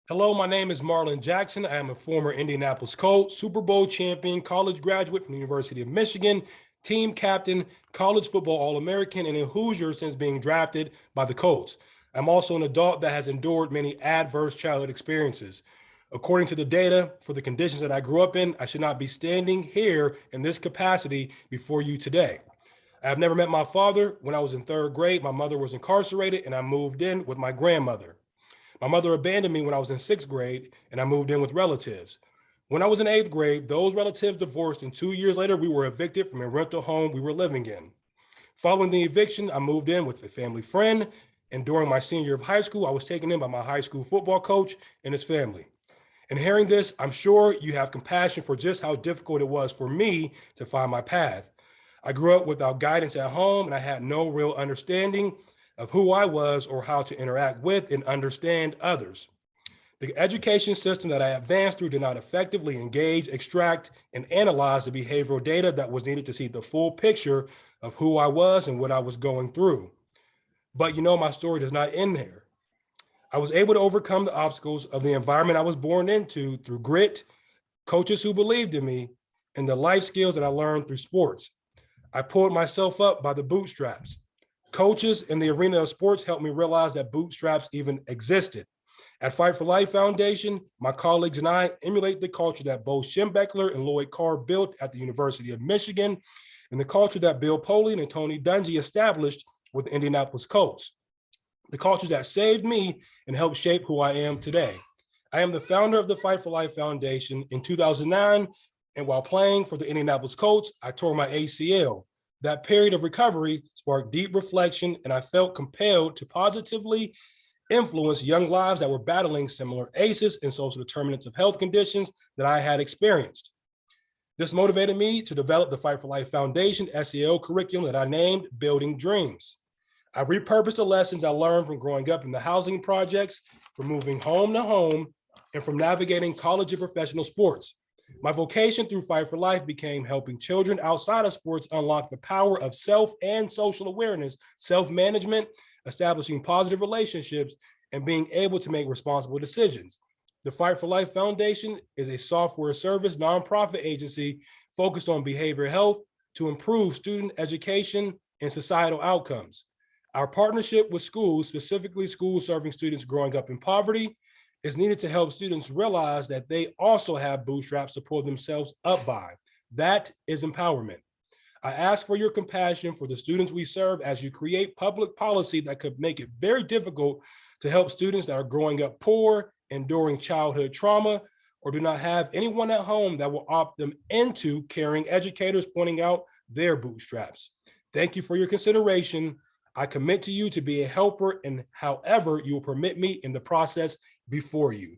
Hello, my name is Marlon Jackson. I am a former Indianapolis Colts, Super Bowl champion, college graduate from the University of Michigan, team captain, college football All-American, and a Hoosier since being drafted by the Colts. I'm also an adult that has endured many adverse childhood experiences. According to the data, for the conditions that I grew up in, I should not be standing here in this capacity before you today. I have never met my father. When I was in third grade, my mother was incarcerated and I moved in with my grandmother. My mother abandoned me when I was in sixth grade and I moved in with relatives. When I was in eighth grade, those relatives divorced, and 2 years later, we were evicted from a rental home we were living in. Following the eviction, I moved in with a family friend, and during my senior year of high school, I was taken in by my high school football coach and his family. And hearing this, I'm sure you have compassion for just how difficult it was for me to find my path. I grew up without guidance at home, and I had no real understanding of who I was or how to interact with and understand others. The education system that I advanced through did not effectively engage, extract, and analyze the behavioral data that was needed to see the full picture of who I was and what I was going through. But my story does not end there. I was able to overcome the obstacles of the environment I was born into through grit, coaches who believed in me, and the life skills that I learned through sports. I pulled myself up by the bootstraps. Coaches in the arena of sports helped me realize that bootstraps even existed. At Fight for Life Foundation, my colleagues and I emulate the culture that both Schembechler and Lloyd Carr built at the University of Michigan, and the culture that Bill Polian and Tony Dungy established with the Indianapolis Colts. The cultures that saved me and helped shape who I am today. I am the founder of the Fight for Life Foundation in 2009, and while playing for the Indianapolis Colts, I tore my ACL. That period of recovery sparked deep reflection, and I felt compelled to positively influence young lives that were battling similar ACEs and social determinants of health conditions that I had experienced. This motivated me to develop the Fight for Life Foundation SEL curriculum that I named Building Dreams. I repurposed the lessons I learned from growing up in the housing projects, from moving home to home, and from navigating college and professional sports. My vocation through Fight for Life became helping children outside of sports unlock the power of self and social awareness, self-management, establishing positive relationships, and being able to make responsible decisions. The Fight for Life Foundation is a software service nonprofit agency focused on behavioral health to improve student education and societal outcomes. Our partnership with schools, specifically schools serving students growing up in poverty, is needed to help students realize that they also have bootstraps to pull themselves up by. That is empowerment. I ask for your compassion for the students we serve as you create public policy that could make it very difficult to help students that are growing up poor, enduring childhood trauma, or do not have anyone at home that will opt them into caring educators pointing out their bootstraps. Thank you for your consideration. I commit to you to be a helper in however you will permit me in the process before you.